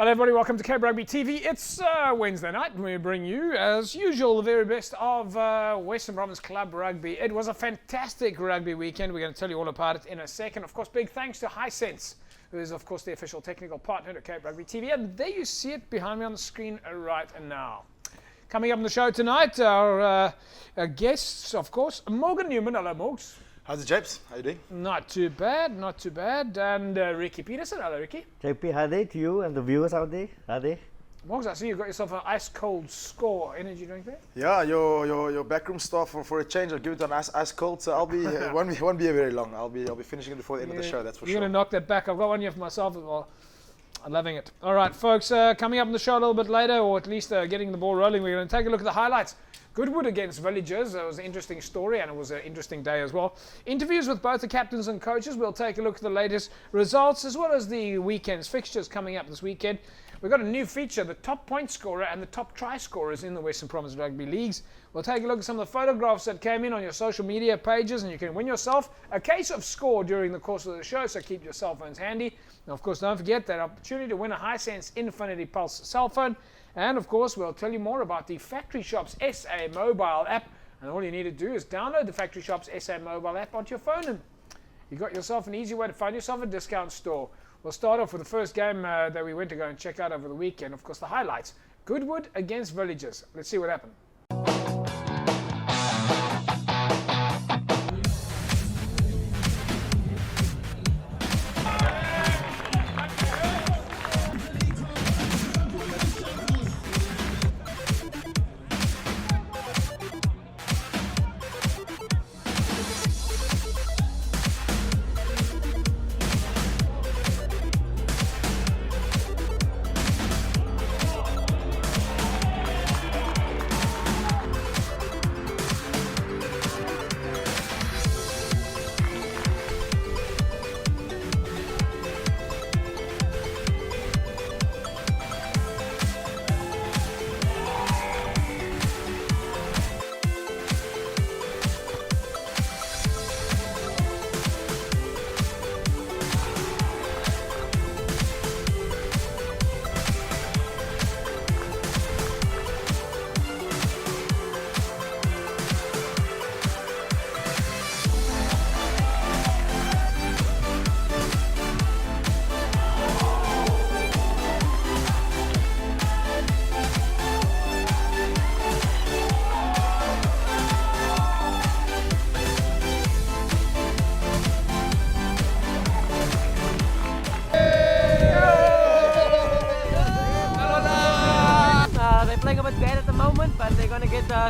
Hello everybody, welcome to Cape Rugby TV. It's Wednesday night and we bring you, as usual, the very best of Western Province Club Rugby. It was a fantastic rugby weekend. We're going to tell you all about it in a second. Of course, big thanks to Hisense, who is of course the official technical partner to Cape Rugby TV. And there you see it behind me on the screen right now. Coming up on the show tonight, our guests, of course, Morgan Newman. Hello, Morgs. How's it, Japes? How you doing? Not too bad, not too bad. And Ricky Peterson. Hello, Ricky. JP, how they to you and the viewers out there? How they? Morgs, I see you got yourself an ice cold score energy drink there. Yeah, your backroom staff for a change. I'll give it an ice cold. So I'll be won't be very long. I'll be finishing it before the end of the show. That's for sure. You're gonna knock that back. I've got one here for myself as well. I'm loving it. All right, folks. Coming up on the show a little bit later, or at least getting the ball rolling, we're going to take a look at the highlights. Goodwood against Villagers. It was an interesting story and it was an interesting day as well. Interviews with both the captains and coaches. We'll take a look at the latest results as well as the weekend's fixtures coming up this weekend. We've got a new feature, the top point scorer and the top try scorers in the Western Province Rugby Leagues. We'll take a look at some of the photographs that came in on your social media pages and you can win yourself a case of score during the course of the show, so keep your cell phones handy. Now, of course, don't forget that opportunity to win a Hisense Infinity Pulse cell phone. And of course, we'll tell you more about the Factory Shops SA mobile app. And all you need to do is download the Factory Shops SA mobile app onto your phone. And you got yourself an easy way to find yourself a discount store. We'll start off with the first game that we went to go and check out over the weekend. Of course, the highlights. Goodwood against Villagers. Let's see what happened.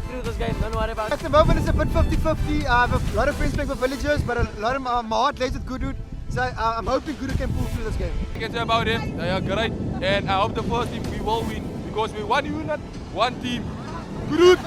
Through this game, don't worry about it. At the moment it's a bit 50-50. I have a lot of friends playing with Villagers, but a lot of my heart lays with Goodwood. So I'm hoping Goodwood can pull through this game. It's about them, they are great, and I hope the first team we will win because we're one unit, one team. Goodwood!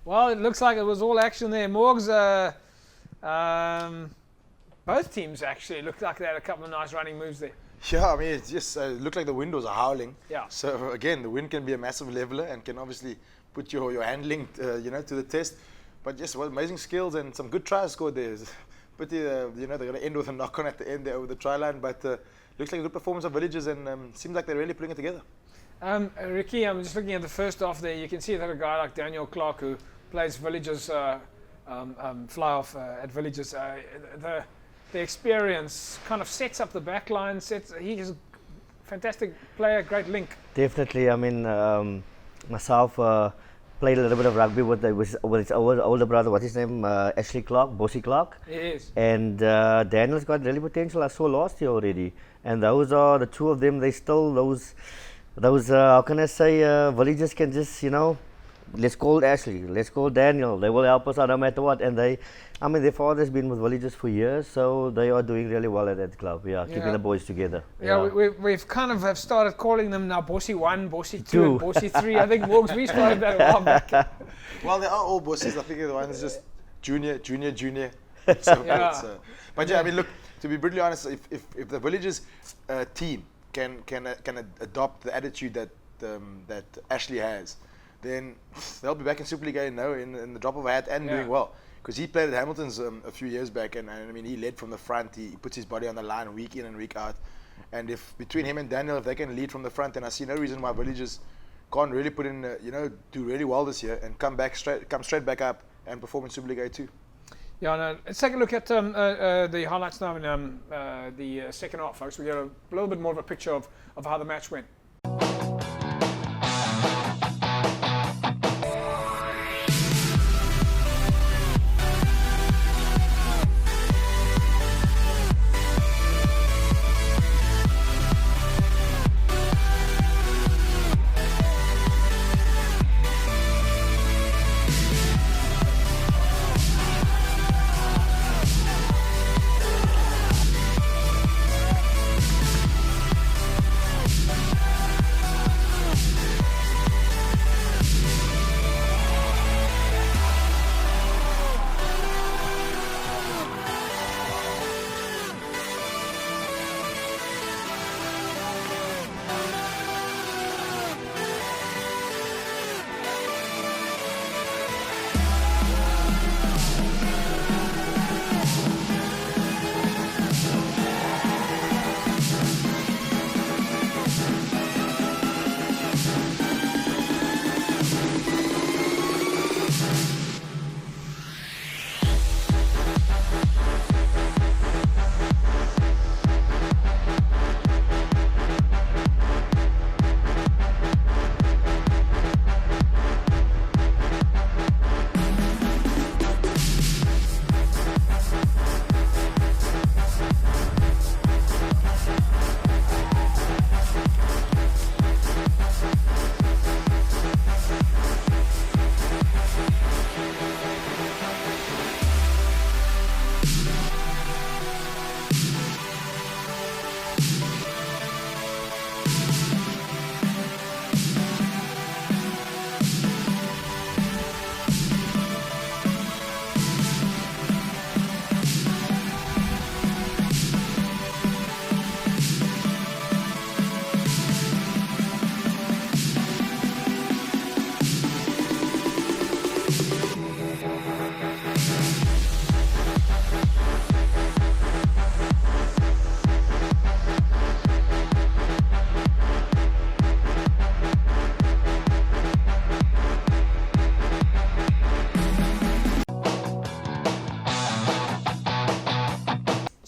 Well, it looks like it was all action there. Morgs, both teams actually looked like they had a couple of nice running moves there. Yeah, I mean, it just looked like the windows are howling. Yeah. So again, the wind can be a massive leveler and can obviously put your handling, to the test. But just amazing skills and some good tries scored there. But they're going to end with a knock-on at the end there over the try line. But looks like a good performance of Villagers and seems like they're really putting it together. Ricky, I'm just looking at the first half there. You can see that a guy like Daniel Clark, who plays Villagers, fly off at Villagers, the experience kind of sets up the back line. He is a fantastic player, great link. Definitely. I mean, myself played a little bit of rugby with his older brother. What's his name? Ashley Clark, Bossy Clark. Yes. And Daniel's got really potential. I saw last year already. And those are the two of them. They still those those how can I say villagers can just let's call Ashley, let's call Daniel. They will help us out no matter what. And their father's been with villagers for years, so they are doing really well at that club. Yeah, keeping the boys together. Yeah, we've kind of have started calling them now Bossy 1, Bossy 2, and Bossy 3. I think Morgs, we started that a while back. Well, they are all bosses. I think the one is just junior. So, but yeah, I mean, look, to be brutally honest, if the villagers team can adopt the attitude that Ashley has, then they'll be back in Super League in the drop of a hat and doing well. Because he played at Hamilton's a few years back, and I mean, he led from the front. He puts his body on the line week in and week out. And if between him and Daniel, if they can lead from the front, then I see no reason why villagers can't really put in, do really well this year and come straight back up and perform in Super League A2. Yeah, no, let's take a look at the highlights now in the second half, folks. We get a little bit more of a picture of how the match went.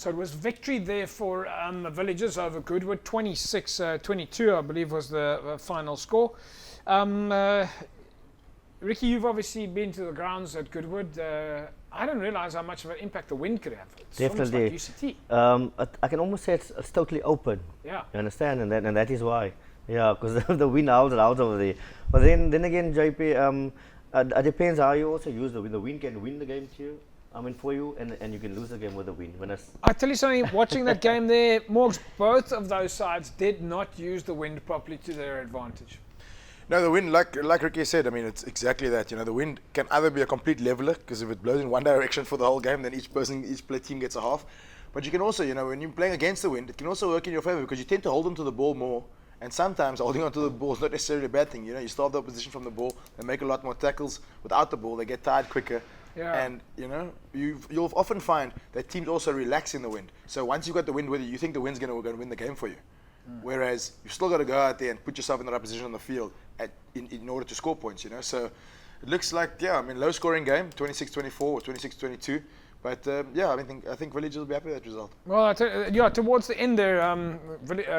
So it was victory there for the Villagers over Goodwood, 26-22, I believe was the final score. Ricky, you've obviously been to the grounds at Goodwood. I didn't realise how much of an impact the wind could have. It's definitely. Almost like UCT. I can almost say it's totally open. Yeah. You understand? And that is why. Yeah, because the wind howls out over there. But then again, JP, it depends how you also use the wind. The wind can win the game to you. I mean, for you, and you can lose the game with the wind. I tell you something, watching that game there, Morgs, both of those sides did not use the wind properly to their advantage. No, the wind, like Ricky said, I mean, it's exactly that. The wind can either be a complete leveler, because if it blows in one direction for the whole game, then each play team gets a half. But you can also, when you're playing against the wind, it can also work in your favor, because you tend to hold onto the ball more. And sometimes holding onto the ball is not necessarily a bad thing. You stop the opposition from the ball, they make a lot more tackles. Without the ball, they get tired quicker. Yeah. And you'll often find that teams also relax in the wind. So once you've got the wind with you, you think the wind's going to win the game for you. Whereas you've still got to go out there and put yourself in the right position on the field in order to score points. So it looks like low scoring game, 26-24 or 26-22. But I think Villagers will be happy with that result. Well, towards the end there,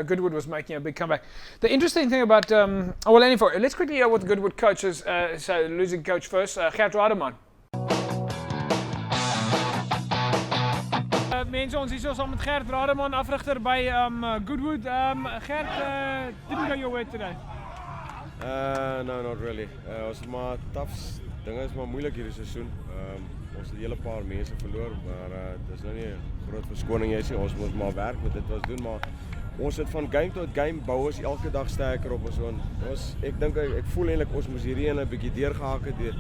Goodwood was making a big comeback. The interesting thing about let's quickly hear what the Goodwood coaches say. Losing coach first, Gert Rademan. mense, ons is hier saam met Gert Rademan, afrigter by Goodwood. Gert, didn't go your way today. No, not really. Ons het maar tough dinge is maar moeilik hierdie seisoen. Ons het 'n hele paar mense verloor, maar dis nou nie 'n groot verskoning jy sê. Ons moet maar werk met dit wat ons doen, maar ons het van game tot game bou ons elke dag sterker op ons. Ek dink ek voel eintlik ons moes hierdie een 'n bietjie deurgehak het.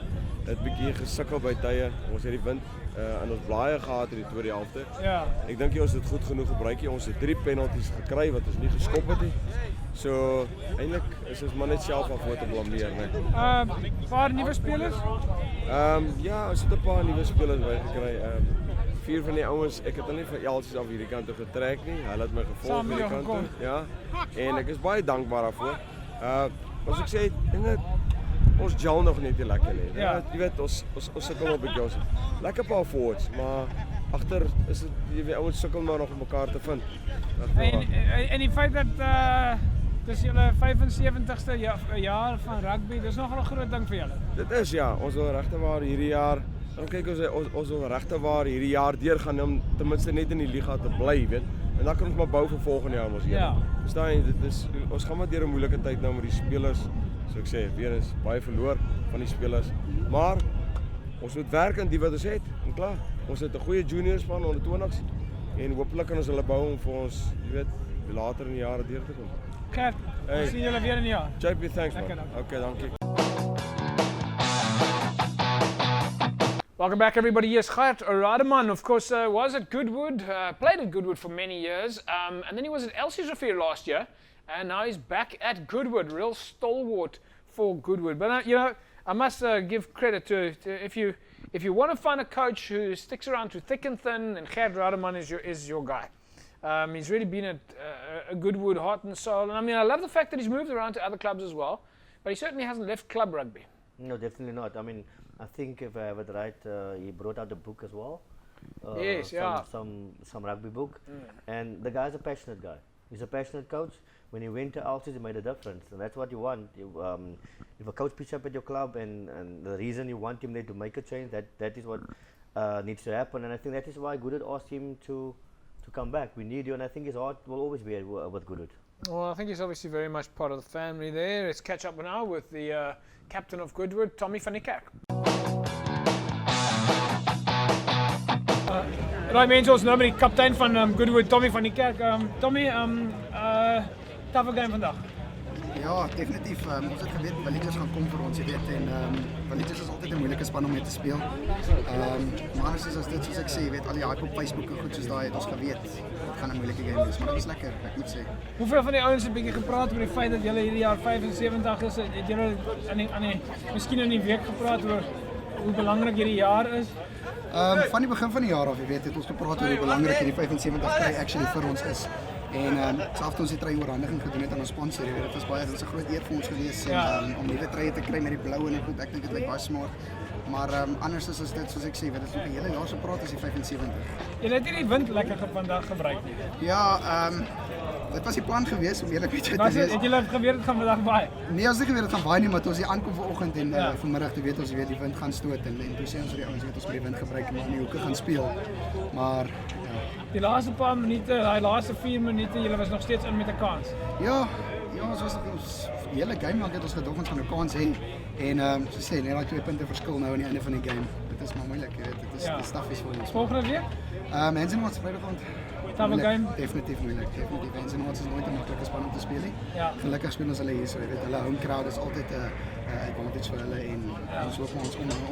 Het bietjie gesukkel by tye. Ons het die wind in ons blaaie gehad in die tweede helfte. Ja. Ek dink ons het goed genoeg gebruik. Ons het 3 penalties gekry wat ons nie geskop het nie. So eintlik is ons maar net self af voor te blameer, nee. Paar nuwe spelers? Ja, ons het 'n paar nuwe spelers bygekry. 4 van die ouens, ek het hulle nie van Elsies af hierdie kant toe getrek nie. Hulle het my gevolg hierdie kant toe. Ja. En ek is baie dankbaar daarvoor. As ek sê dinge ons gel nog net nie lekker nie. Ja. Jy weet ons sukkel op bietjie ons. Lekker paar forwards, maar agter is dit jy weet ouens sukkel maar nog om mekaar te vind. En die feit dat dis julle 75ste jaar van rugby, dis nogal 'n groot ding vir julle. Dit is ja, ons wil regtewaar hierdie jaar. Dan kyk ons wil regtewaar hierdie jaar deurgaan om ten minste net in die liga te bly, weet. En dan kan ons maar bou vir volgende jaar mos hier. Ja. Verstaan jy, dit is ons gaan maar deur 'n moeilike tyd nou met die spelers. So ek sê, weer eens baie verloor van die spelers. Maar ons moet werk aan die wat ons het en klaar. Ons het 'n goeie juniors van onder 20s en hopelik kan ons hulle bou om vir ons, jy weet, later in die jare deur te kom. Gert, ons sien julle weer in die jaar. JP, thanks man. Lekker, Okay, dankie. Welcome back everybody. Yes, Gert Rademan, of course, was at Goodwood, played at Goodwood for many years, and then he was at Elsie's last year, and now he's back at Goodwood, real stalwart for Goodwood. But I must give credit to if you want to find a coach who sticks around through thick and thin, and Gert Rademan is your guy. He's really been at a Goodwood heart and soul, and I mean I love the fact that he's moved around to other clubs as well, but he certainly hasn't left club rugby. No, definitely not. I mean, I think if I have it right, he brought out a book as well. Yes, yeah. Some rugby book, and the guy's a passionate guy. He's a passionate coach. When he went to Altis, he made a difference, and that's what you want. If a coach picks up at your club, and the reason you want him there to make a change, that is what needs to happen. And I think that is why Goodwood asked him to come back. We need you, and I think his heart will always be with Goodwood. Well, I think he's obviously very much part of the family there. Let's catch up now with the captain of Goodwood, Tommy van die Kerk. Right mense, ons nou met die kaptein van Goodwood, Tommy van die Kerk. Tommy, toughe game vandag. Ja, definitief. Ons het geweet Villagers gaan kom vir ons, jy weet, en Villagers is altyd 'n moeilike span om mee te speel. Maar anders is as dit soos ek sê, jy weet, al die hype op Facebook en goed soos daai het ons geweet. Dit gaan 'n moeilike game wees, maar dit was lekker, ek moet sê. Hoeveel van die ouens het 'n bietjie gepraat oor die feit dat julle hierdie jaar 75 is? Het julle miskien in die week gepraat oor hoe belangrik hierdie jaar is? Van die begin van die jaar af, jy weet, het ons gepraat oor hoe belangrik hierdie 75 try actually vir ons is. En selfs toe ons die tryoorhandiging gedoen het aan ons sponsor, jy weet, dit was 'n groot eer vir ons gewees om nuwe trye te kry met die blou en goed. Ek dink dit lyk baie smart. Maar anders is dit soos ek sê, weet dit is nog 'n hele jaar se praat as die 75. Jy het nie die wind lekker vandag gebruik nie. Ja, dit was die plan gewees om eerlik met jou te wees. Het julle geweet dit gaan vandag baie? Nee, ons het nie geweet dit gaan baie nie, maar toe ons hier aankom vanoggend en vanmiddag toe weet ons weet die wind gaan stoot en toe sê ons vir die ouens weet ons moet die wind gebruik en in die hoeke gaan speel. Maar ja. Die laaste paar minute, daai laaste 4 minute, julle was nog steeds in met 'n kans. Ja, ons was die hele game lank het ons gedog ons gaan 'n kans hê. En so sê net daai 2 punte verskil nou aan die einde van die game. Dit is maar moeilik, jy weet, dit is die staffies vir ons. Volgende week? Mense moet Vrydag aand. Tough game. Definitief moeilik. Definitief. Mense moet is nooit 'n maklike span om te speel nie. Ja. Gelukkig speel ons hulle hier, so jy weet, hulle home crowd is altyd 'n advantage vir hulle en ons hoop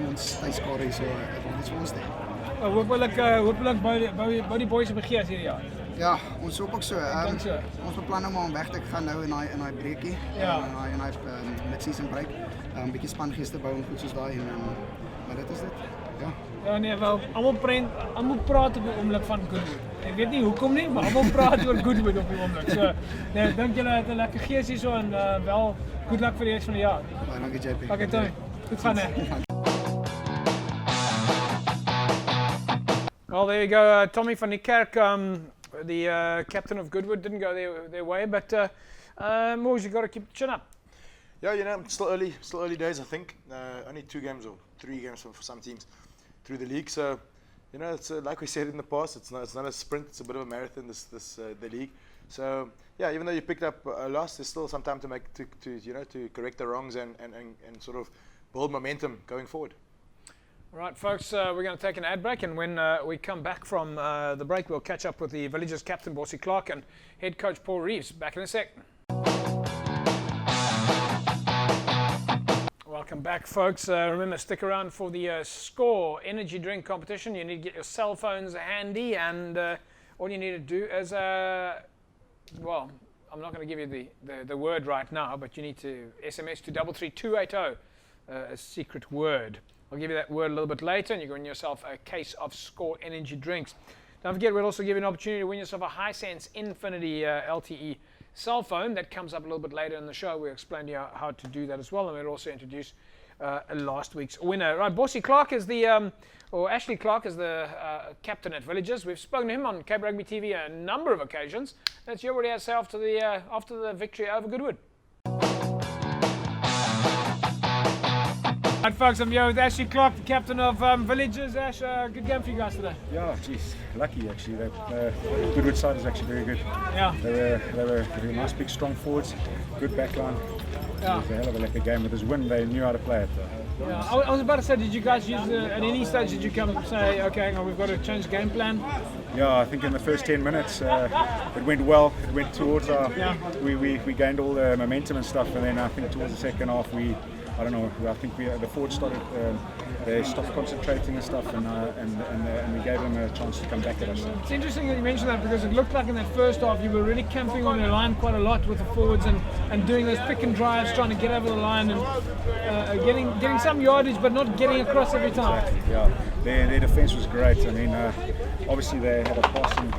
ons tuiskare hier so 'n advantage vir ons te hê. Hopelik bou die boys op begees hierdie jaar. Ja, ons hoop ook so. Ons beplan nou maar om weg te gaan nou in daai breekie. Ja. In daai mid-season break. 'n Bietjie spangees te bou en goed soos daai en maar dit is dit. Ja. Ja nee, wel almal praat op die oomblik van Goodwood. Ek weet nie hoekom nie, maar almal praat oor Goodwood op die oomblik. So, nee, ek dink julle het 'n lekker gees hierso en wel good luck vir die res van die jaar. Baie dankie JP. Okay, Tommy. Goed gaan hè. Well, there you go, Tommy van die Kerk, the captain of Goodwood, didn't go their way, but Mouries, you got to keep the chin up. Yeah, you know, still early days, I think. Only 2 games or 3 games for some teams through the league. So, you know, it's like we said in the past, it's not a sprint, it's a bit of a marathon, the league. So yeah, even though you picked up a loss, there's still some time to correct the wrongs and sort of build momentum going forward. All right, folks, we're going to take an ad break, and when we come back from the break, we'll catch up with the Villagers captain, Bossy Clark, and head coach Paul Reeves. Back in a sec. Welcome back, folks. Remember, stick around for the Score energy drink competition. You need to get your cell phones handy, and all you need to do is, well, I'm not going to give you the word right now, but you need to SMS to 33280, a secret word. I'll give you that word a little bit later, and you can win yourself a case of Score energy drinks. Don't forget, we'll also give you an opportunity to win yourself a Hisense Infinity LTE cell phone. That comes up a little bit later in the show. We'll explain to you how to do that as well, and we'll also introduce last week's winner. Right, Bossy Clark is or Ashley Clark is the captain at Villagers. We've spoken to him on Cape Rugby TV a number of occasions. Let's hear what he has to say after the victory over Goodwood. Right, folks, I'm here with Ashley Clark, the captain of Villagers. Ash, good game for you guys today. Yeah, geez, lucky actually. Goodwood side is actually very good. Yeah. They were very nice, big, strong forwards, good backline. Yeah. It was a hell of a lekker game. With this win, they knew how to play it. Yeah. I was about to say, did you guys use at any stage? Did you come and say, okay, hang on, we've got to change game plan? Yeah, I think in the first 10 minutes it went well. It went towards our. Yeah. We gained all the momentum and stuff, and then I think towards the second half I don't know. I think the forwards started. They stopped concentrating and stuff, and we gave them a chance to come back at us. It's interesting that you mentioned that, because it looked like in that first half you were really camping on your line quite a lot with the forwards and doing those pick and drives, trying to get over the line and getting some yardage, but not getting across every time. Yeah, their defence was great. I mean, obviously they had a passing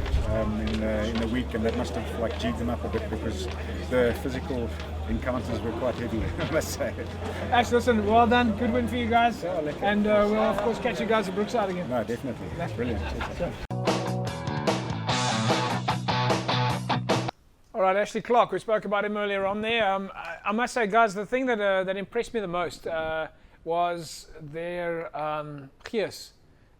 in the week, and that must have G'd them up a bit, because the physical encounters were quite heavy, I must say. Ash, listen, well done. Good win for you guys. Yeah, and we'll, of course, catch you guys at Brookside again. No, definitely. That's brilliant. Cheers. All right, Ashley Clark, we spoke about him earlier on there. I must say, guys, the thing that impressed me the most was their Gees,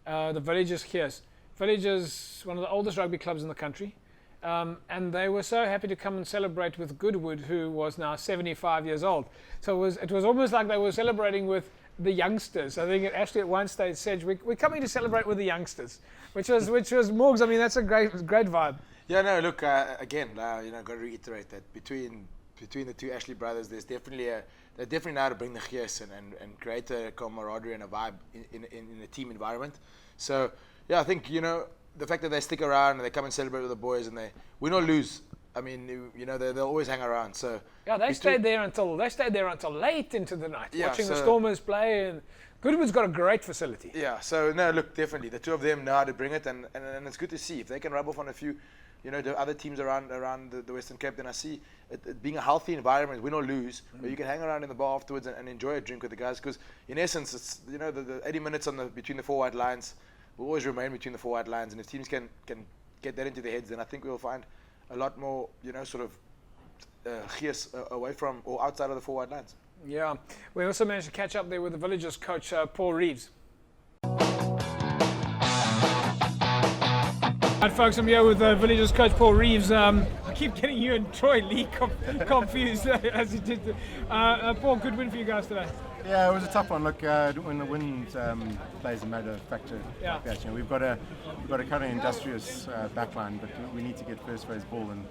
the Villagers Gees. Villagers, one of the oldest rugby clubs in the country. And they were so happy to come and celebrate with Goodwood, who was now 75 years old. So it was almost like they were celebrating with the youngsters. I think Ashley at one stage said, we're coming to celebrate with the youngsters, which was Morgs. I mean, that's a great vibe. Yeah, no, look, again, got to reiterate that between the two Ashley brothers, they definitely know how to bring the gees and create a camaraderie and a vibe in a team environment. So yeah, I think, the fact that they stick around and they come and celebrate with the boys and they win or lose, I mean, they'll always hang around. So yeah, they stayed there until late into the night, watching the Stormers play. And Goodwood's got a great facility. Yeah, so no, look, definitely the two of them know how to bring it, and it's good to see if they can rub off on a few, the other teams around the Western Cape. Then I see it being a healthy environment, win or lose, where you can hang around in the bar afterwards and enjoy a drink with the guys. Because in essence, it's the 80 minutes between the four white lines will always remain between the four white lines, and if teams can get that into their heads, then I think we'll find a lot more, gees away from or outside of the four white lines. Yeah, we also managed to catch up there with the Villagers coach, Paul Reeves. Right, folks, I'm here with the Villagers coach, Paul Reeves. I keep getting you and Troy Lee confused as you did. Paul, good win for you guys today. Yeah, it was a tough one. Look, when the wind plays a major factor like that, we've got a kind of industrious backline, but we need to get first phase ball, and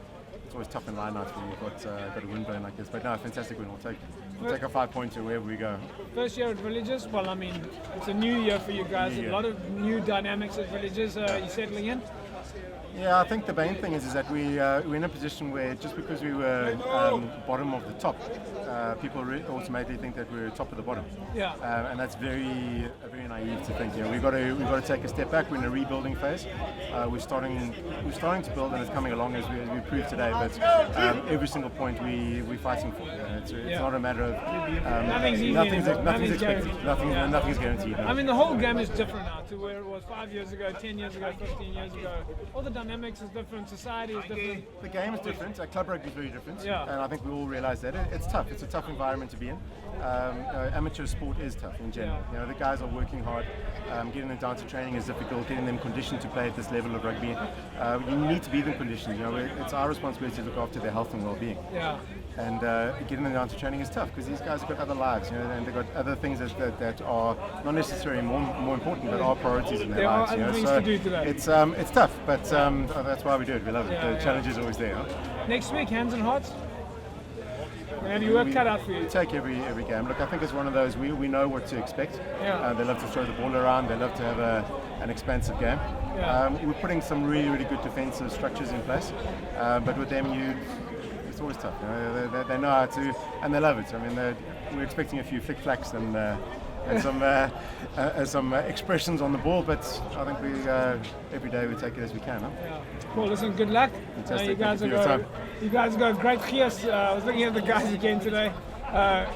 it's always tough in line-outs when you've got a wind blowing like this. But no, fantastic win. We'll take a 5-pointer wherever we go. First year at Villagers. Well, I mean, it's a new year for you guys. A lot of new dynamics at Villagers. You settling in? Yeah, I think the main thing is that we're in a position where just because we were bottom of the top, people automatically think that we're top of the bottom. Yeah. And that's very naive to think. We've got to take a step back. We're in a rebuilding phase. We're starting to build, and it's coming along as we proved today. But every single point we're fighting for. It's not a matter of nothing's easy. Nothing's expected. Nothing's guaranteed. I mean, the whole game is different now to where it was 5 years ago, 10 years ago, 15 years ago. All the dynamics is different, society is different. The game is different. Club rugby is very different, Yeah. and I think we all realise that it's tough. It's a tough environment to be in. Amateur sport is tough in general. Yeah. The guys are working hard. Getting them down to training is difficult. Getting them conditioned to play at this level of rugby, you need to be them conditioned. It's our responsibility to look after their health and well-being. Yeah. And getting them down to training is tough because these guys have got other lives, and they've got other things that are not necessarily more important, but are priorities in their There are lives. other things to do today. It's tough, but that's why we do it. We love it. The challenge is always there. Next week, hands and hearts. And you work cut out for you. We take every game. Look, I think it's one of those, we know what to expect. Yeah. They love to throw the ball around. They love to have an expansive game. Yeah. We're putting some really, really good defensive structures in place. But with them, it's always tough. They know how to, and they love it. I mean, we're expecting a few flick-flacks and some expressions on the ball, but I think every day we take it as we can. Huh? Yeah. Well, listen, good luck. Fantastic. You guys have got great gears. I was looking at the guys again today.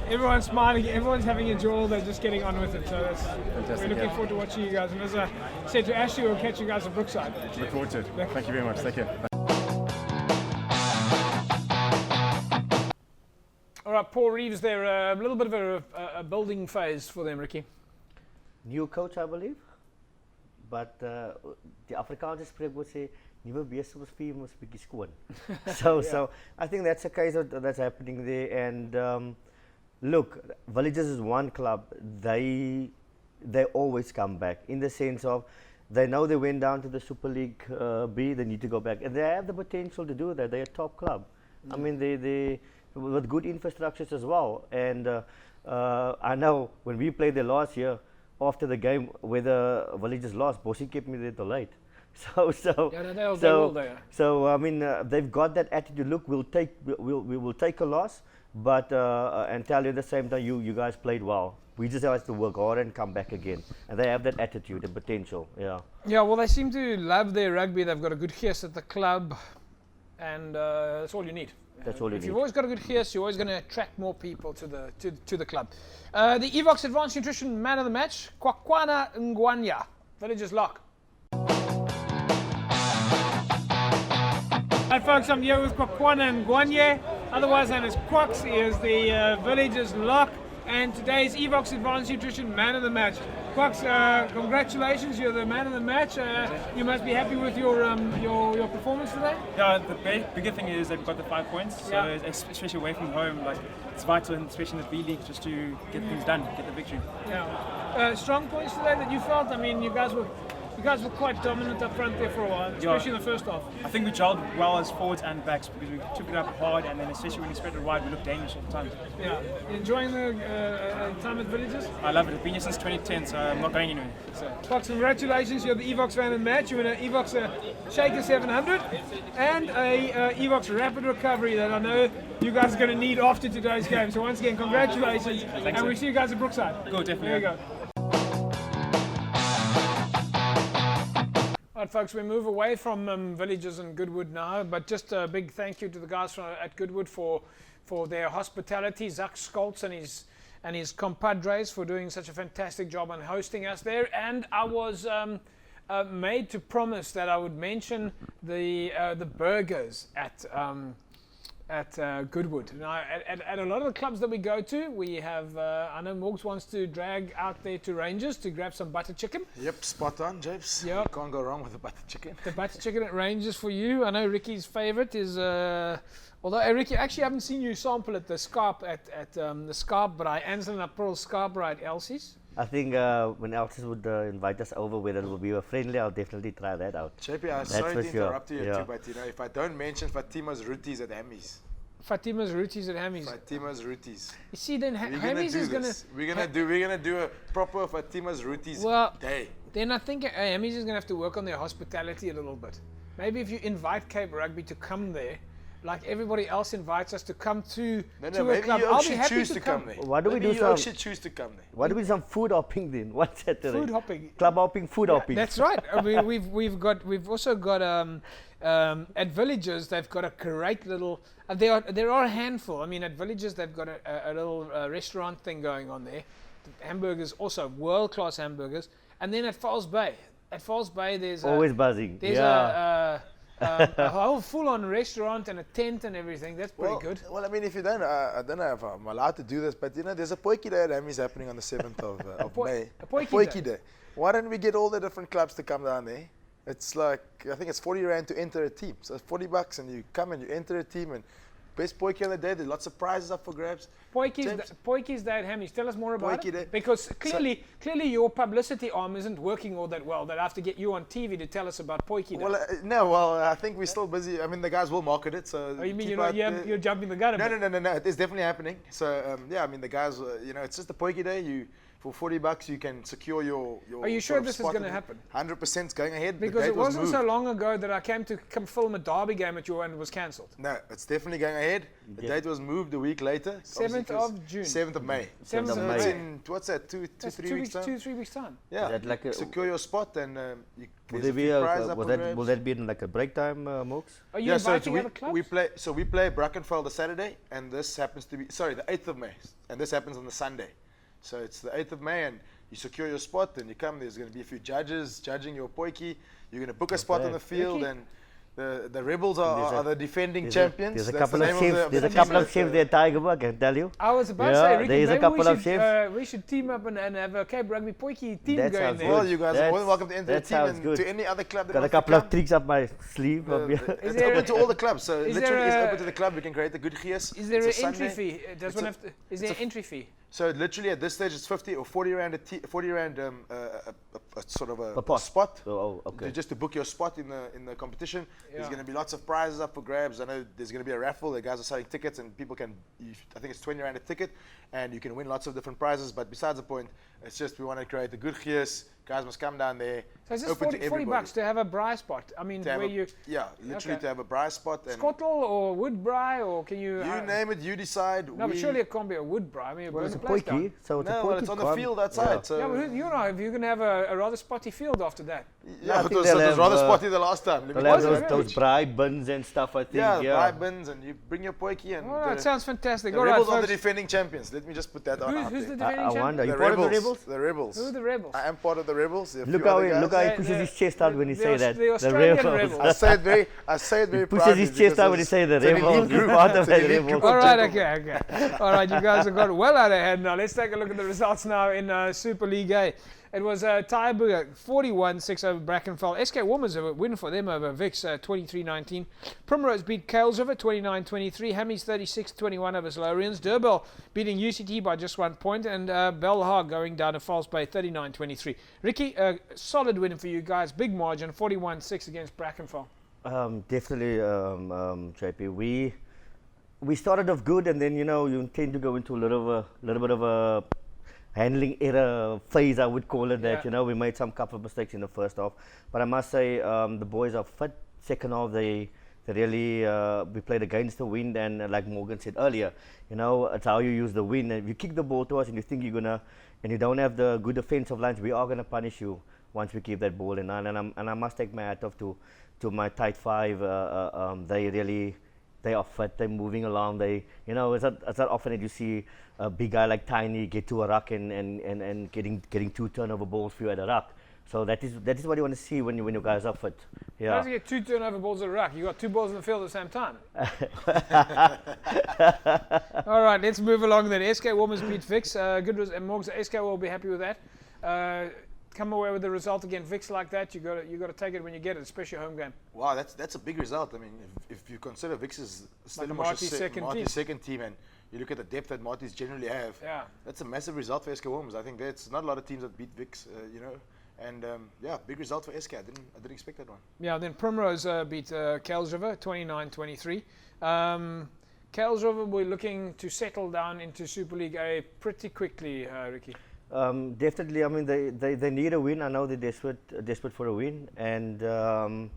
Everyone's smiling, everyone's having a joy, they're just getting on with it. So we're looking forward to watching you guys. And as I said to Ashley, we'll catch you guys at Brookside. Look forward to it. Thank you very much. Take care. All right, Paul Reeves there. A little bit of a building phase for them, Ricky. New coach, I believe. But the Afrikaanse spreekwoord sê nuwe besig vir hom is bietjie skoon. So I think that's a case that's happening there. And look, Villages is one club. They always come back in the sense of they know they went down to the Super League B. They need to go back, and they have the potential to do that. They're a top club. I mean, they with good infrastructures as well. And I know when we played there last year, after the game where the Villages lost, Bossy kept me there till late. So I mean, they've got that attitude. Look, we will take a loss, but and tell you at the same time, you guys played well. We just have to work hard and come back again. And they have that attitude and potential. Yeah. Yeah. Well, they seem to love their rugby. They've got a good geest at the club, and that's all you need. That's all you if need. you've always got a good geest, you're always going to attract more people to the club. The Evox Advanced Nutrition Man of the Match, Kwakwana Ngwanya, Villages Lock. Hi folks, I'm here with Kwakwana Ngwanye, otherwise known as Quacks. He is the Villages Lock, and today's Evox Advanced Nutrition Man of the Match. Quacks, congratulations, you're the man of the match. You must be happy with your performance today? Yeah, the bigger thing is they've got the 5 points, so especially away from home, like it's vital, especially in the B League, just to get things done, get the victory. Yeah. Strong points today that you felt? I mean, you guys were quite dominant up front there for a while, especially in the first half. I think we gelled well as forwards and backs because we took it up hard, and then especially when you spread it wide, we looked dangerous all the time. Yeah. Enjoying the time at Villages? I love it. I've been here since 2010, so I'm not going anywhere. So. Fox, congratulations. You're the Evox fan of the match. You win an Evox Shaker 700 and a Evox Rapid Recovery that I know you guys are going to need after today's game. So once again, congratulations. Thanks, and we'll see you guys at Brookside. Cool, definitely. There you go. All right, folks, we move away from Villages and Goodwood now, but just a big thank you to the guys at Goodwood for their hospitality. Zach Skoltz and his compadres for doing such a fantastic job on hosting us there. And I was made to promise that I would mention the burgers at Goodwood. Now, at a lot of the clubs that we go to, we have, I know Morgs wants to drag out there to Rangers to grab some butter chicken. Yep, spot on, Japes. Yep. You can't go wrong with the butter chicken. The butter chicken at Rangers for you. I know Ricky's favourite is, although Ricky, actually I haven't seen you sample at the Scarp at the Scarp Braai, Angelo and Paarl Scarp Braai at Elsie's. I think when Elsies would invite us over, whether it will be friendly, I'll definitely try that out. JP, I'm sorry to interrupt you too, but if I don't mention Fatima's Roties at Hammy's. Fatima's Roties at Hammy's. Fatima's Roties. You see, then Hammy's is gonna. We're gonna do a proper Fatima's Roties day. Then I think Hammy's is gonna have to work on their hospitality a little bit. Maybe if you invite Cape Rugby to come there, like everybody else invites us to come to a club, I'll be happy to come there. Why do we do some? Should choose to come there. Why do we do some food hopping then? What's that? Food hopping. Club hopping, food hopping. That's right. We've also got at Villages they've got a great little. There are a handful. I mean, at Villages they've got a little restaurant thing going on there. The hamburgers also world-class hamburgers. And then at Falls Bay there's always buzzing. There's A whole full-on restaurant and a tent and everything. That's pretty good. Well, I mean, if you don't, I don't know if I'm allowed to do this, but you know, there's a Potjie Day at Hammy's happening on the 7th of May. A Potjie Day. Why don't we get all the different clubs to come down there? It's like, I think it's 40 Rand to enter a team. So it's 40 bucks and you come and you enter a team, and best Potjie on the day, there's lots of prizes up for grabs. Potjie's Day at Hammy's. Tell us more about Potjie Day. it. Because clearly your publicity arm isn't working all that well. They'll have to get you on TV to tell us about Potjie Day. Well, I think we're still busy. I mean, the guys will market it. So you mean you're jumping the gun a bit? No. It's definitely happening. So yeah, I mean, the guys, it's just a Potjie Day. For 40 bucks, you can secure your. Are you sure this is going to happen? 100% it's going ahead. Because it wasn't so long ago that I came to film a derby game at your end and it was cancelled. No, it's definitely going ahead. The date was moved a week later. 7th of June. 7th of May. 7th of It's May. in, what's that, 3 weeks time? 2-3 weeks time. Yeah, Is that like secure your spot and you will that be in like a break time, Mooks? Are you inviting other clubs? We play Brackenfell the Saturday, and this happens to be, the 8th of May, and this happens on the Sunday. So it's the 8th of May, and you secure your spot, and you come. There's going to be a few judges judging your Potjie. You're going to book a spot on the field, and the Rebels are the defending champions. There's a couple of chefs. There's a couple of chefs there, Tiger, I can tell you. I was about to say, Ricky, there's a couple of chefs. We should team up and have a Cape Rugby Potjie team going there. Well, you guys are more than welcome to enter the team and to any other club that got a couple of tricks up my sleeve. It's open to all the clubs, so literally it's open to the club. We can create a good gees. Is there an entry fee? Is there an entry fee? So literally at this stage it's 50 or 40 Rand sort of a spot. Okay. Just to book your spot in the competition. There's going to be lots of prizes up for grabs. I know there's going to be a raffle. The guys are selling tickets and people can, I think it's 20 Rand a ticket, and you can win lots of different prizes. But besides the point, it's just we want to create a good gees. Guys must come down there. So it's just 40 bucks to have a braai spot. I mean, where you... Yeah, literally to have a braai spot. Skottel or wood braai, or can you... You name it, you decide. No, but surely it can't be a wood braai. I mean, it's a Potjie, so it's a Potjie. Well, it's on the field outside. Yeah, so but you know, if you're going to have a rather spotty field after that. Yeah, it was rather spotty the last time. They'll have those braai bins and stuff, I think. Yeah, braai bins, and you bring your Potjie. And that sounds fantastic. The Rebels are the defending champions. Let me just put that on out there. Who's the defending champion? Are you part of the Rebels? The Rebels. Who are the Rebels? I am part of the Rebels. Look how he pushes his chest out when he say that. The Australian Rebels. I say it very proudly. He pushes his chest out when he say the Rebels. He's part of the Rebels. All right, okay. All right, you guys have got well out of hand now. Let's take a look at the results now in Super League A. It was Tyburg 41-6 over Brackenfell. SK Warmers a win for them over Vix 23-19. Primrose beat Kailsriver 29-23. Hammies 36-21 over Slorians. Durban beating UCT by just 1 point. And Belhar going down to False Bay 39-23. Ricky, a solid win for you guys. Big margin, 41-6 against Brackenfell. Definitely, JP. We started off good, and then you tend to go into a little bit of a handling error phase, I would call it that. We made some couple of mistakes in the first half, but I must say the boys are fit. Second half they really we played against the wind, and like Morgan said earlier, it's how you use the wind. If you kick the ball to us and you think you're gonna, and you don't have the good defensive lines, we are gonna punish you once we keep that ball in line. And I must take my hat off to my tight five. They are fit. They're moving along. It's not often that you see a big guy like Danie get to a ruck and getting 2 turnover balls for you at a ruck. So that is what you want to see when you guys are fit. Yeah. How does you get 2 turnover balls at a ruck? You got 2 balls in the field at the same time. All right, let's move along then. SK Warmers beat Vix. Good and Morgs. SK will be happy with that. Come away with the result against Vix like that, you got to take it when you get it, especially a home game. Wow, that's a big result. I mean, if you consider Vix is like Marty's second team, and you look at the depth that Marty's generally have, that's a massive result for SK Warmers. I think there's not a lot of teams that beat Vix, and big result for SK. I didn't expect that one. Yeah, then Primrose beat Kailsriver 29-23. Kailsriver we're looking to settle down into Super League A pretty quickly, Ricky. Definitely. I mean, they need a win. I know they're desperate for a win. And in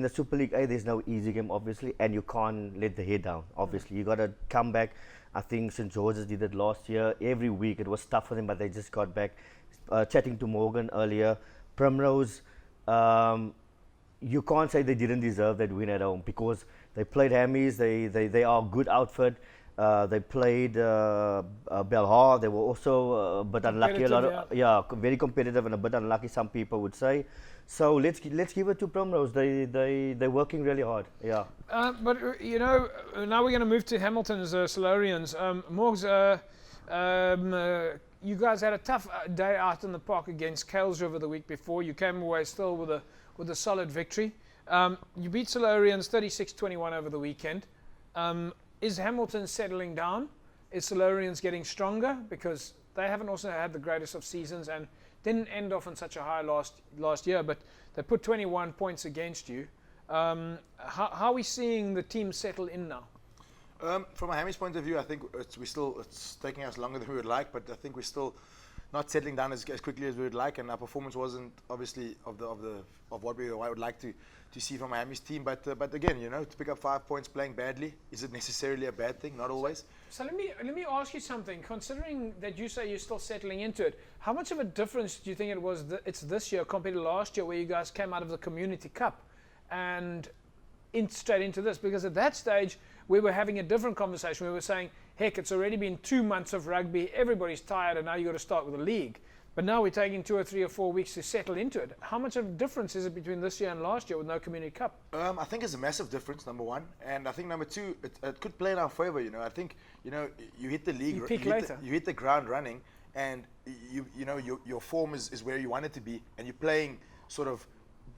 the Super League A, there's no easy game, obviously, and you can't let the head down. Obviously, you got to come back. I think St. George's did it last year. Every week it was tough for them, but they just got back. Chatting to Morgan earlier, Primrose, you can't say they didn't deserve that win at home because they played Hammies. They are a good outfit. They played Belhar. They were also a bit unlucky. Very competitive and a bit unlucky, some people would say. So let's give it to Primrose. They're working really hard. Yeah. But now we're going to move to Hamilton's Solarians. Morgs, you guys had a tough day out in the park against Kales River the week before. You came away still with a solid victory. You beat Solarians 36-21 over the weekend. Is Hamilton settling down? Is Solarians getting stronger? Because they haven't also had the greatest of seasons and didn't end off on such a high last year, but they put 21 points against you. How are we seeing the team settle in now? From a Hammy's point of view, I think it's taking us longer than we would like, but I think we're still not settling down as quickly as we would like, and our performance wasn't obviously of what we would like to see from Miami's team. But again, to pick up 5 points playing badly, is it necessarily a bad thing? Not always. So let me ask you something. Considering that you say you're still settling into it, how much of a difference do you think it's this year compared to last year, where you guys came out of the Community Cup and straight into this? Because at that stage we were having a different conversation. We were saying, heck, it's already been 2 months of rugby, everybody's tired, and now you've got to start with a league. But now we're taking 2 or 3 or 4 weeks to settle into it. How much of a difference is it between this year and last year with no Community Cup? I think it's a massive difference, number one. And I think number two, it could play in our favor. I think, you hit the league, you hit the ground running, and your form is where you want it to be, and you're playing sort of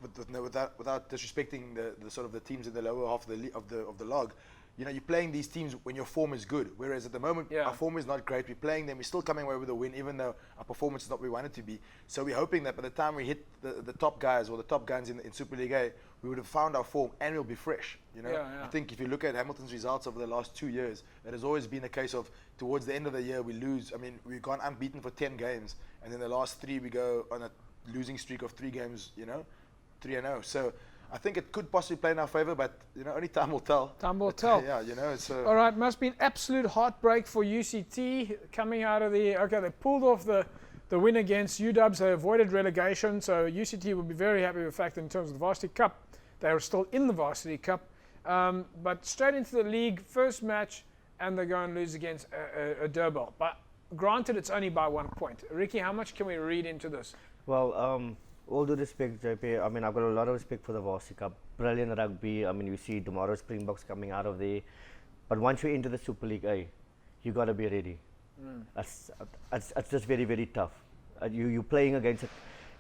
without disrespecting the sort of the teams in the lower half of the log. You're playing these teams when your form is good, whereas at the moment our form is not great. We're playing them, we're still coming away with a win, even though our performance is not where we want it to be. So we're hoping that by the time we hit the top guys or the top guns in Super League A, we would have found our form and we'll be fresh. I think if you look at Hamilton's results over the last 2 years, it has always been a case of towards the end of the year we lose. I mean, we've gone unbeaten for 10 games, and then the last 3 we go on a losing streak of 3 games, 3-0. So I think it could possibly play in our favor, but only time will tell. Time will tell. Yeah, it's all right. Must be an absolute heartbreak for UCT coming out of they pulled off the win against UWs. They avoided relegation, so UCT would be very happy with the fact that in terms of the Varsity Cup, they are still in the Varsity Cup. But straight into the league, first match, and they go and lose against a Durban. But granted, it's only by 1 point. Ricky, how much can we read into this? Well, all due respect, JP, I mean, I've got a lot of respect for the Varsity Cup. Brilliant rugby. I mean, we see tomorrow Springboks coming out of there. But once you're into the Super League A, you got to be ready. It's just very, very tough. You're playing against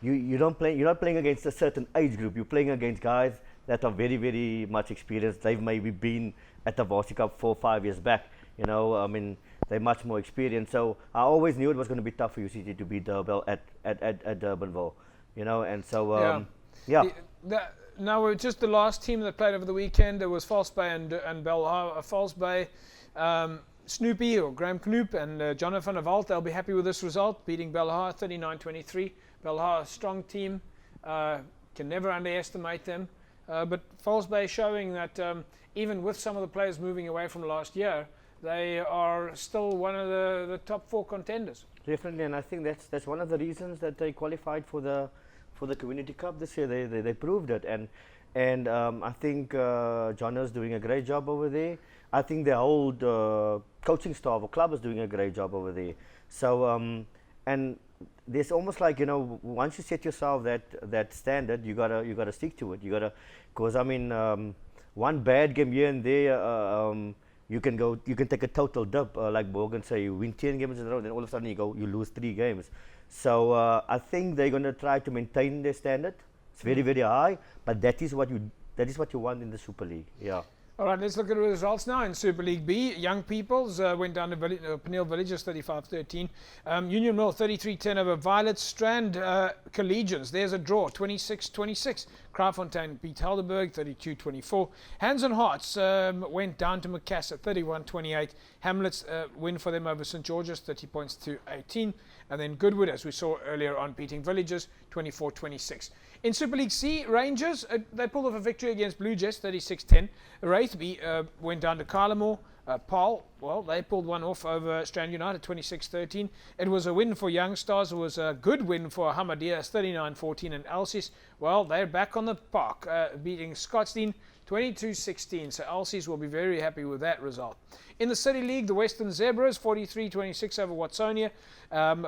you're not playing against a certain age group. You're playing against guys that are very, very much experienced. They've maybe been at the Varsity Cup 4 or 5 years back. I mean, they're much more experienced. So I always knew it was going to be tough for UCT to beat Durban at Durbanville. And so now just the last team that played over the weekend. There was False Bay and Belhar. False Bay, Snoopy or Graham Knoop and Jonathan van der Walt. They'll be happy with this result, beating Belhar 39-23. Belhar, a strong team, can never underestimate them. But False Bay showing that even with some of the players moving away from last year, they are still one of the top 4 contenders. Definitely, and I think that's one of the reasons that they qualified for the Community Cup this year. They proved it, and I think John is doing a great job over there. I think the whole coaching staff or club is doing a great job over there. So and there's almost like once you set yourself that standard, you gotta stick to it. Because I mean, one bad game here and there. You can take a total dip, like Morgan say, you win 10 games in a row, then all of a sudden you lose 3 games. So I think they're going to try to maintain their standard. It's very, very high, but that is what you want in the Super League. Yeah. All right, let's look at the results now in Super League B. Young Peoples went down to Pniel Villages 35-13. Union Mill 33-10 over Violet. Strand Collegians, there's a draw, 26-26. Kraaifontein beat Helderberg 32-24. Hands on Hearts went down to Macassar 31-28. Hamlets win for them over St. George's 30 points to 18. And then Goodwood, as we saw earlier on, beating Villages 24-26. In Super League C, Rangers, they pulled off a victory against Blue Jets 36-10. Wraithby went down to Carlamore. Paarl, well, they pulled one off over Strand United 26-13. It was a win for Young Stars. It was a good win for Ahmadiyya 39-14. And Elsies, well, they're back on the park, beating Scottsdene 22-16. So Alces will be very happy with that result. In the City League, the Western Zebras 43-26 over Watsonia.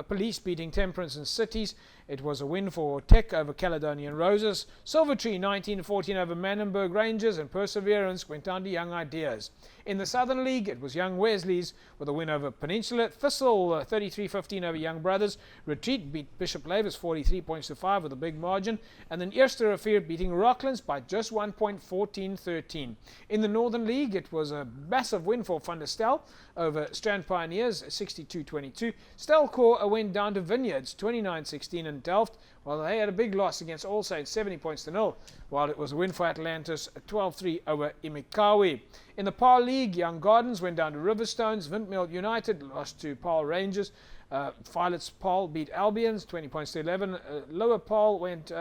Police beating Temperance and Cities. It was a win for Tech over Caledonian Roses. Silvertree 19-14 over Manenberg Rangers, and Perseverance went down to Young Ideas. In the Southern League, it was Young Wesleys with a win over Peninsula. Thistle 33-15 over Young Brothers. Retreat beat Bishop Lavis 43 points to 5 with a big margin. And then Eerste Rivier beating Rocklands by just 1 point, 14-13. In the Northern League, it was a massive win for Van der Stel over Strand Pioneers 62-22. Stelkor went down to Vineyards 29-16, and Delft, well, they had a big loss against All Saints 70 points to 0, while it was a win for Atlantis 12-3 over Imikawi. In the Paarl League, Young Gardens went down to Riverstones. Windmill United lost to Paarl Rangers. Violet's Paarl beat Albions 20 points to 11. Lower Paarl went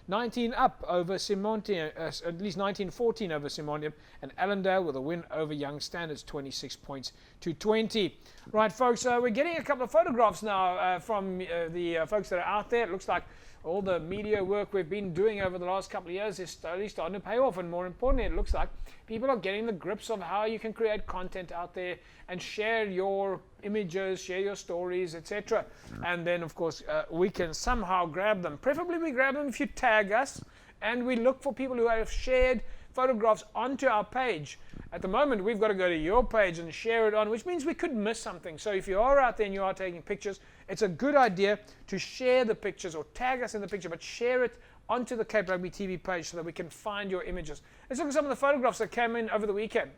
19 up over Simondium, at least 19-14 over Simondium, and Allandale with a win over Young Standards 26 points to 20. Right, folks, we're getting a couple of photographs now from the folks that are out there. It looks like all the media work we've been doing over the last couple of years is slowly starting to pay off, and more importantly, it looks like people are getting the grips of how you can create content out there and share your images, share your stories, etc. And then, of course, we can somehow grab them. Preferably we grab them if you tag us, and we look for people who have shared photographs onto our page. At the moment, we've got to go to your page and share it on, which means we could miss something. So if you are out there and you are taking pictures, it's a good idea to share the pictures or tag us in the picture, but share it onto the Cape Rugby TV page so that we can find your images. Let's look at some of the photographs that came in over the weekend.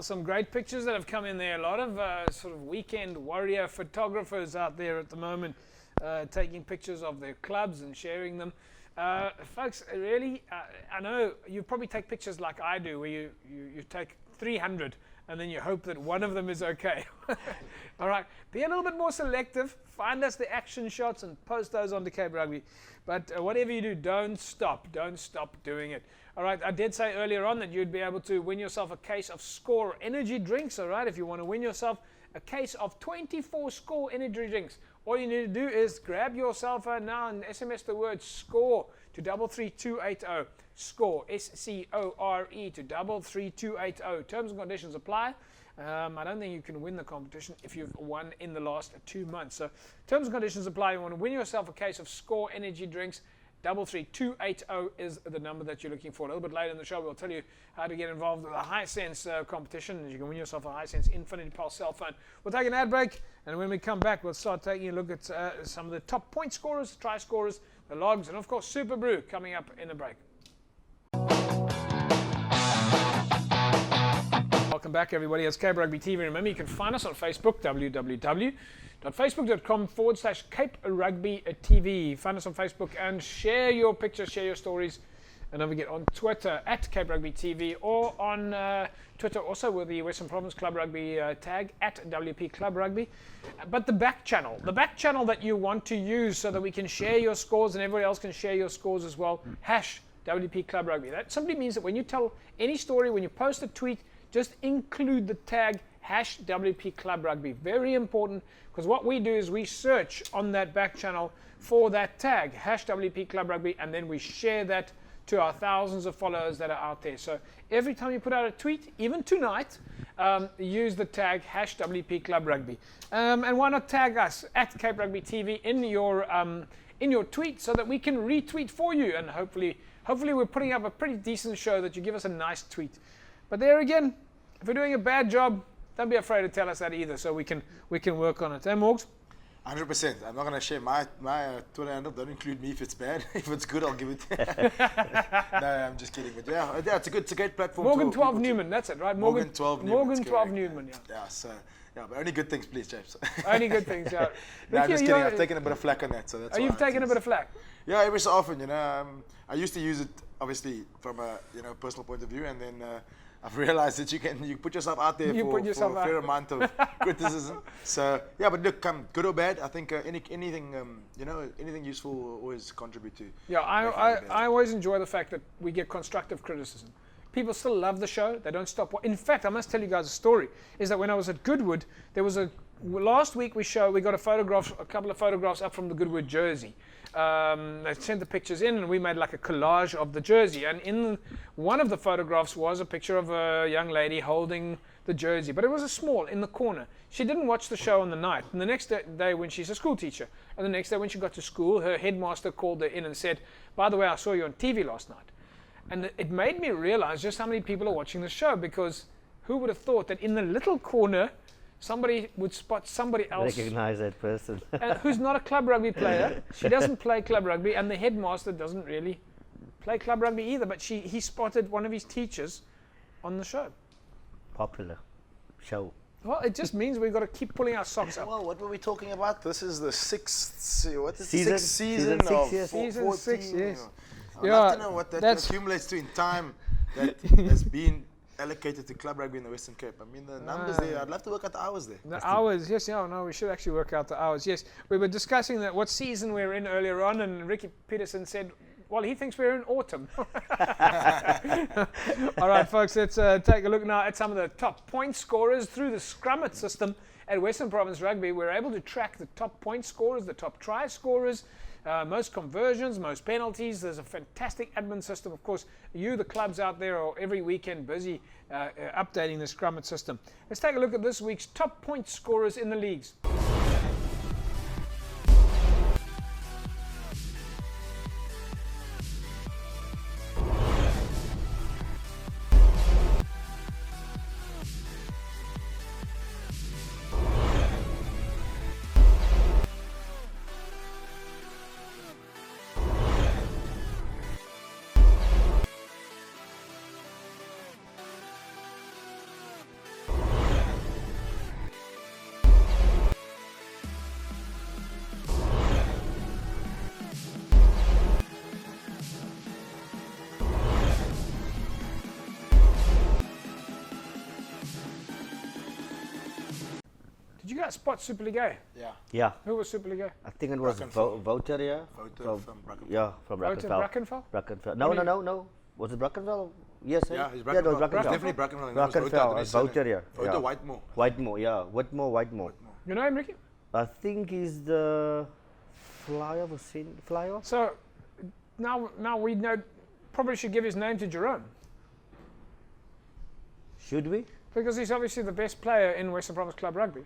Some great pictures that have come in there. A lot of sort of weekend warrior photographers out there at the moment taking pictures of their clubs and sharing them. Folks, really, I know you probably take pictures like I do, where you take 300 and then you hope that one of them is okay. All right, be a little bit more selective. Find us the action shots and post those onto Cape Rugby. But whatever you do, don't stop doing it. All right, I did say earlier on that you'd be able to win yourself a case of Score energy drinks. All right, if you want to win yourself a case of 24 Score energy drinks, all you need to do is grab your cell phone now and SMS the word SCORE to 33280. SCORE, S-C-O-R-E to 33280. Terms and conditions apply. I don't think you can win the competition if you've won in the last 2 months. So terms and conditions apply. You want to win yourself a case of Score energy drinks. 33280 is the number that you're looking for. A little bit later in the show, we'll tell you how to get involved with a Hisense competition, and you can win yourself a Hisense Infinity Pulse cell phone. We'll take an ad break, and when we come back, we'll start taking a look at some of the top point scorers, try scorers, the logs, and of course, Super Brew coming up in the break. Welcome back, everybody. It's Cape Rugby TV. Remember, you can find us on Facebook, www.facebook.com/Cape Rugby TV. Find us on Facebook and share your pictures, share your stories. And don't forget on Twitter at Cape Rugby TV, or on Twitter also with the Western Province Club Rugby tag at WP Club Rugby. But the back channel that you want to use so that we can share your scores and everybody else can share your scores as well, #WP Club Rugby. That simply means that when you tell any story, when you post a tweet, just include the tag #WP Club Rugby. Very important, because what we do is we search on that back channel for that tag #WP Club Rugby, and then we share that to our thousands of followers that are out there. So every time you put out a tweet, even tonight, use the tag #WP Club Rugby. And why not tag us at Cape Rugby TV in your tweet so that we can retweet for you and hopefully hopefully we're putting up a pretty decent show that you give us a nice tweet. But there again, if we're doing a bad job, don't be afraid to tell us that either, so we can work on it. Hey, Morgs? 100%. I'm not going to share my Twitter handle. Don't include me if it's bad. If it's good, I'll give it. No, I'm just kidding. But yeah, it's a great platform. Morgan 12 Newman, that's it, right? Morgan 12 Newman. Morgan 12 Newman, yeah. Yeah, so but only good things, please, James. Only good things, yeah. No, I'm just kidding. I've taken a bit of flack on that, so that's. You've taken a bit of flack. Yeah, every so often, I used to use it obviously from a personal point of view, and then I've realized that you put yourself out there for a fair amount of criticism. So yeah, but look, good or bad, I think anything useful will always contribute to. Yeah, I always enjoy the fact that we get constructive criticism. People still love the show. They don't stop. In fact, I must tell you guys a story. Is that when I was at Goodwood, there was last week we got a couple of photographs up from the Goodwood jersey. They sent the pictures in, and we made like a collage of the jersey. And in one of the photographs was a picture of a young lady holding the jersey, but it was a small in the corner. She didn't watch the show on the night. And the next day, when she's a school teacher, and the next day when she got to school, her headmaster called her in and said, "By the way, I saw you on TV last night." And it made me realize just how many people are watching the show, because who would have thought that in the little corner somebody would spot somebody else. Recognize that person. Who's not a club rugby player. She doesn't play club rugby, and the headmaster doesn't really play club rugby either, but he spotted one of his teachers on the show. Popular show. Well, it just means we've got to keep pulling our socks up. Well, what were we talking about? This is the sixth season of Season 6, yes. I'd love to know what that accumulates to in time that has been allocated to club rugby in the Western Cape. I mean, the numbers there, I'd love to work out the hours there. The hours, yes, yeah, no, we should actually work out the hours, yes. We were discussing what season we're in earlier on, and Ricky Peterson said, well, he thinks we're in autumn. All right, folks, let's take a look now at some of the top point scorers through the Scrummit system at Western Province Rugby. We're able to track the top point scorers, the top try scorers, most conversions, most penalties. There's a fantastic admin system. Of course, the clubs out there, are every weekend busy updating the Scrummit system. Let's take a look at this week's top point scorers in the leagues. Did you guys spot Super League A? Yeah. Yeah. Who was Super League A? I think it was Wouter, yeah. Wouter from Brackenfell. Yeah, from Brackenfell. Brackenfell? Brackenfell. No. Was it Brackenfell? Yes. Yeah, it's Brackenfell. Yeah, it was Brackenfell. Definitely Brackenfell. Brackenfell. Wouter, yeah. Wouter Whitemore. Whitemore, yeah. Whitmore. You know him, Ricky? I think he's the flyer. So now we know. Probably should give his name to Jerome. Should we? Because he's obviously the best player in Western Province Club Rugby.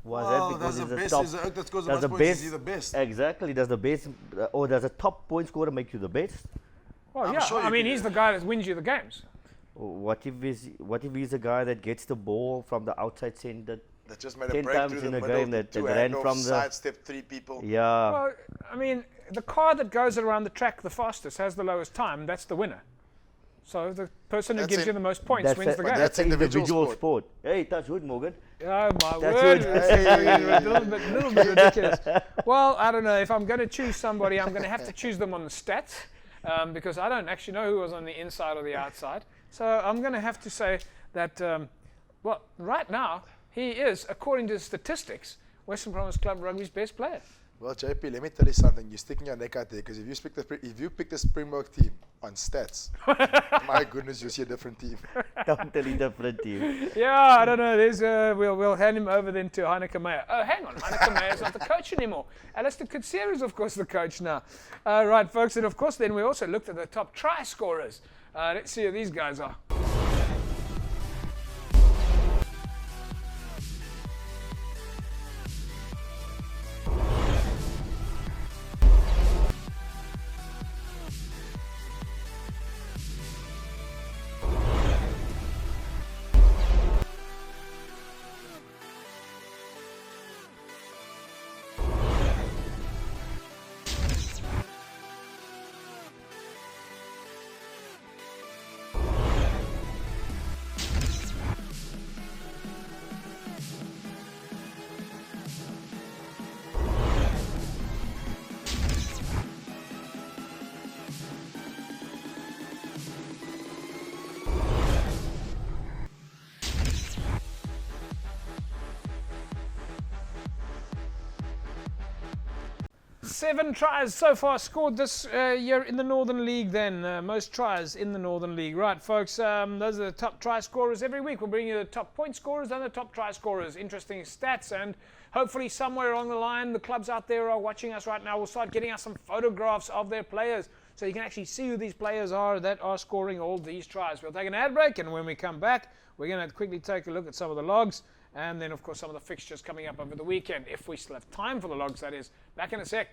Was that because he's the top? That scores the most points, is he the best? Exactly, does the best, or does a top point scorer make you the best? Well, yeah. I mean, he's the guy that wins you the games. What if he's a guy that gets the ball from the outside centre? That just made a break through the middle, game that ran from the sidestep 3 people. Yeah. Well, I mean, the car that goes around the track the fastest has the lowest time. That's the winner. So the person who gives you the most points wins the game. That's individual sport. Hey, touch wood, Morgan. Oh my word! a little bit ridiculous. Well, I don't know. If I'm going to choose somebody, I'm going to have to choose them on the stats because I don't actually know who was on the inside or the outside. So I'm going to have to say that, well, right now he is, according to the statistics, Western Province Club Rugby's best player. Well, JP, let me tell you something. You're sticking your neck out there because if you pick the Springbok team on stats, my goodness, you'll see a different team. Totally different team. Yeah, I don't know. There's we'll hand him over then to Heineke Meyer. Oh, hang on, Heineke Meyer's not the coach anymore. Alistair Kutsir is, of course, the coach now. Right, folks, and of course, then we also looked at the top try scorers. Let's see who these guys are. 7 tries so far scored this year in the Northern League then. Most tries in the Northern League. Right, folks, those are the top try scorers every week. We'll bring you the top point scorers and the top try scorers. Interesting stats, and hopefully somewhere along the line, the clubs out there are watching us right now will start getting us some photographs of their players so you can actually see who these players are that are scoring all these tries. We'll take an ad break, and when we come back, we're going to quickly take a look at some of the logs, and then, of course, some of the fixtures coming up over the weekend, if we still have time for the logs, that is. Back in a sec.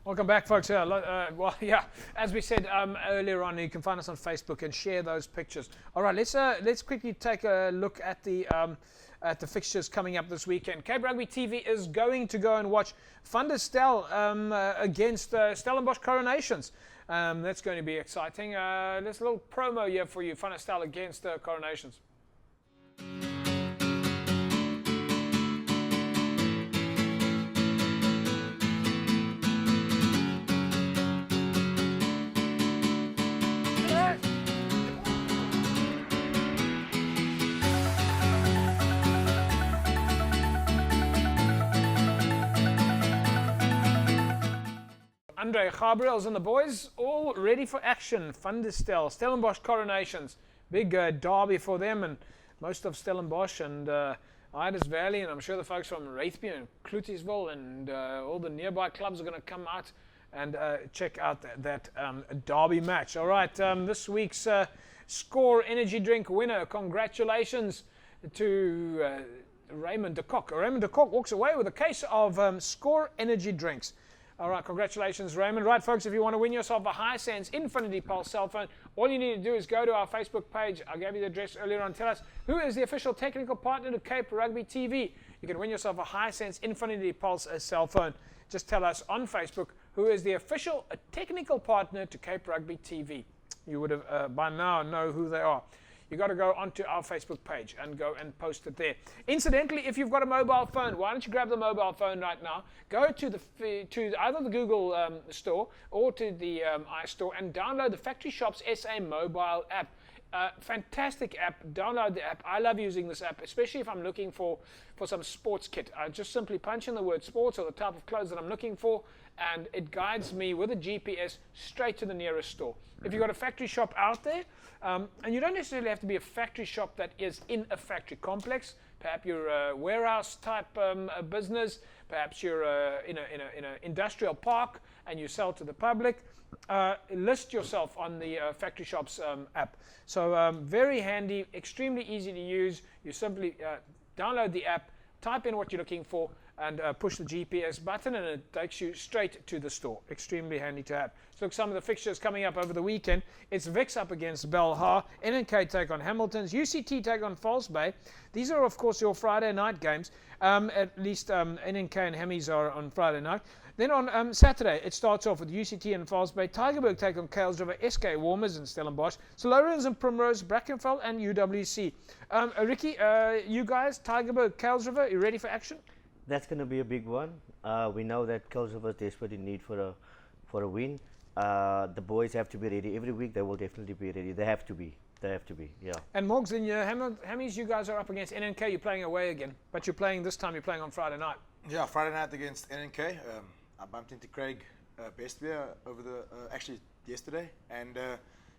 Welcome back, folks. Well, yeah, as we said earlier on, you can find us on Facebook and share those pictures. All right, let's quickly take a look at the fixtures coming up this weekend. Cape Rugby TV is going to go and watch Van der Stel against Stellenbosch Coronations. That's going to be exciting. There's a little promo here for you, Van der Stel against Coronations. Andre Gabriels and the boys all ready for action. Van der Stel, Stellenbosch Coronations, big derby for them, and most of Stellenbosch and Iders Valley, and I'm sure the folks from Wraithby and Cloutiesville and all the nearby clubs are going to come out and check out that derby match. All right, this week's Score Energy Drink winner, congratulations to Raymond de Kock. Raymond de Kock walks away with a case of Score Energy Drinks. All right, congratulations, Raymond. Right, folks, if you want to win yourself a Hisense Infinity Pulse cell phone, all you need to do is go to our Facebook page. I gave you the address earlier on. Tell us who is the official technical partner to Cape Rugby TV. You can win yourself a Hisense Infinity Pulse cell phone. Just tell us on Facebook who is the official technical partner to Cape Rugby TV. You would have by now know who they are. You got to go onto our Facebook page and go and post it there. Incidentally, if you've got a mobile phone, why don't you grab the mobile phone right now, go to either the Google store or to the iStore and download the Factory Shops SA mobile app. Fantastic app. Download the app. I love using this app, especially if I'm looking for some sports kit. I just simply punch in the word sports or the type of clothes that I'm looking for, and it guides me with a GPS straight to the nearest store. If you've got a factory shop out there, and you don't necessarily have to be a factory shop that is in a factory complex, perhaps you're a warehouse type business, perhaps you're in an industrial park and you sell to the public, list yourself on the Factory Shops app. So very handy, extremely easy to use. You simply download the app, type in what you're looking for, and push the GPS button, and it takes you straight to the store. Extremely handy to have. So look, some of the fixtures coming up over the weekend. It's Vix up against Belhar, NNK take on Hamiltons, UCT take on False Bay. These are, of course, your Friday night games. At least NNK and Hammies are on Friday night. Then on Saturday, it starts off with UCT and False Bay. Tygerberg take on Kales River, SK Warmers and Stellenbosch. Solarians and Primrose, Brackenfell and UWC. Ricky, you guys, Tygerberg, Kales River, you ready for action? That's going to be a big one. We know that Kales River is desperately in need for a win. The boys have to be ready. Every week they will definitely be ready. They have to be, yeah. And Morgs, in your Hammies, you guys are up against NNK. You're playing away again, but you're playing on Friday night. Yeah, Friday night against NNK. I bumped into Craig Bestbeer over actually yesterday, and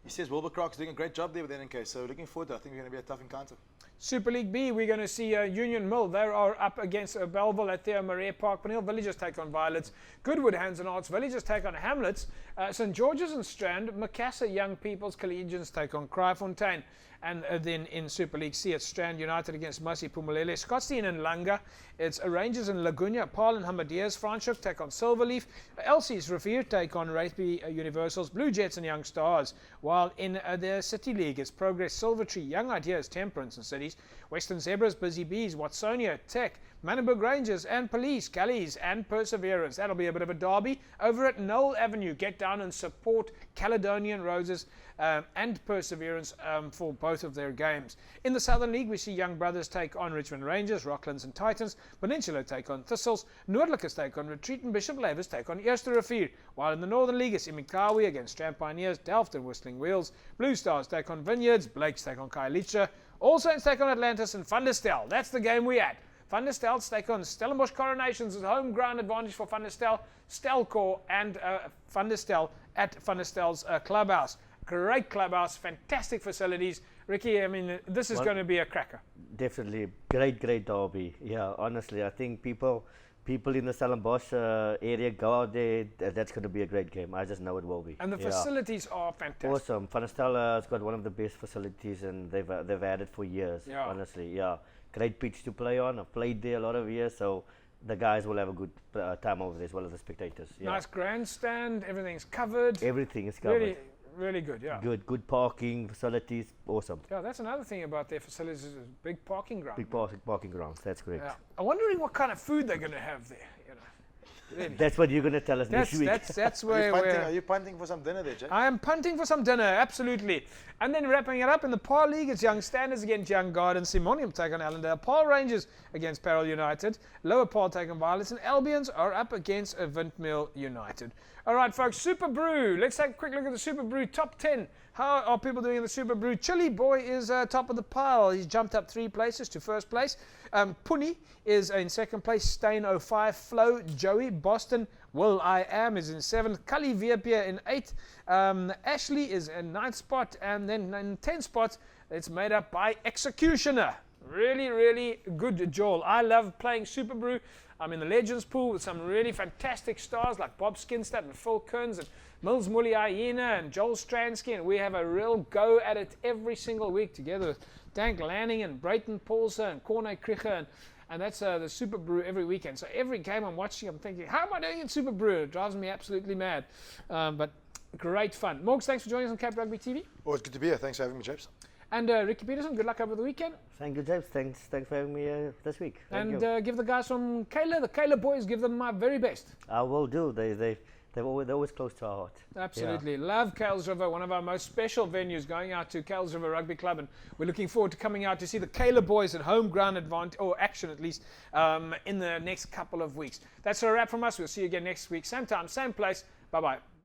he says Wilbercroft's doing a great job there with NNK, so looking forward to it. I think it's going to be a tough encounter. Super League B, we're going to see Union Mill. They are up against Belleville at Theo Marais Park. Pniel Villagers take on Violets. Goodwood Hands and Arts Villagers take on Hamlets. St. George's and Strand, Macassar Young People's Collegians take on Kraaifontein. And then in Super League C, it's Strand United against Masi Pumalele. Scottsdene and Langa. It's Rangers and Laguna. Paarl and Hamadiers. Franschhoek take on Silverleaf. Elsie's Revere take on Wraithby Universals. Blue Jets and Young Stars. While in the City League, it's Progress, Silvertree, Young Ideas, Temperance and Cities. Western Zebras, Busy Bees, Watsonia, Tech, Manenberg Rangers and Police, Callies and Perseverance. That'll be a bit of a derby over at Knoll Avenue. Get down and support Caledonian Roses and Perseverance for both of their games. In the Southern League, we see Young Brothers take on Richmond Rangers, Rocklands and Titans, Peninsula take on Thistles, Noordlikes take on Retreat and Bishop Lavers take on Eerste Rivier, while in the Northern League, it's Imikawi against Strand Pioneers, Delft and Whistling Wheels, Blue Stars take on Vineyards, Blakes take on Khayelitsha, All Saints take on Atlantis and Van der Stel. That's the game we had. Van der Stel take on Stellenbosch Coronations. It's a home ground advantage for Van der Stel, Stelkor, and Van der Stel at Van der Stel's clubhouse. Great clubhouse, fantastic facilities. Ricky, I mean, this is going to be a cracker. Definitely, great derby. Yeah, honestly, I think people in the Stellenbosch area go out there. That's going to be a great game. I just know it will be. And the facilities are fantastic. Awesome. Van der Stel has got one of the best facilities, and they've had it for years. Yeah. Honestly, yeah, great pitch to play on. I've played there a lot of years, so the guys will have a good time over there as well as the spectators. Yeah. Nice grandstand. Everything's covered. Everything is covered. Really good, yeah. Good parking facilities, awesome. Yeah, that's another thing about their facilities, is a big parking ground. Big parking grounds, that's correct. Yeah. I'm wondering what kind of food they're going to have there. You know. Really. That's what you're going to tell us next week. That's where are you punting for some dinner there, Jay? I am punting for some dinner, absolutely. And then wrapping it up in the Paarl League, it's Young Standards against Young Gardens. Simondium take on Allandale. Paarl Rangers against Paarl United. Lower Paarl take on Violets. And Albions are up against Pniel United. All right, folks, Super Brew. Let's take a quick look at the Super Brew top 10. How are people doing in the Super Brew? Chili Boy is top of the pile. He's jumped up 3 places to first place. Puni is in second place. Stain 05. Flo, Joey, Boston. Will I Am is in 7th. Kali Viepia in 8th. Ashley is in 9th spot. And then in 10th spot, it's made up by Executioner. Really good Joel. I love playing Super Brew. I'm in the Legends pool with some really fantastic stars like Bob Skinstad and Phil Kearns and Mills Muliaina and Joel Stransky, and we have a real go at it every single week together with Dank Lanning and Brayton Paulser and Corne Krieger, and that's the Super Brew every weekend. So every game I'm watching, I'm thinking, how am I doing in Super Brew? It drives me absolutely mad, but great fun. Morgs, thanks for joining us on Cape Rugby TV. Always good to be here. Thanks for having me, James. And Ricky Peterson, good luck over the weekend. Thank you, James. Thanks for having me this week. And give the guys from Kayla, the Kayla boys, give them my very best. I will do. They're always close to our heart. Absolutely. Yeah. Love Kales River, one of our most special venues, going out to Kales River Rugby Club, and we're looking forward to coming out to see the Kayla boys at home ground advantage, or action at least, in the next couple of weeks. That's a wrap from us. We'll see you again next week. Same time, same place. Bye-bye.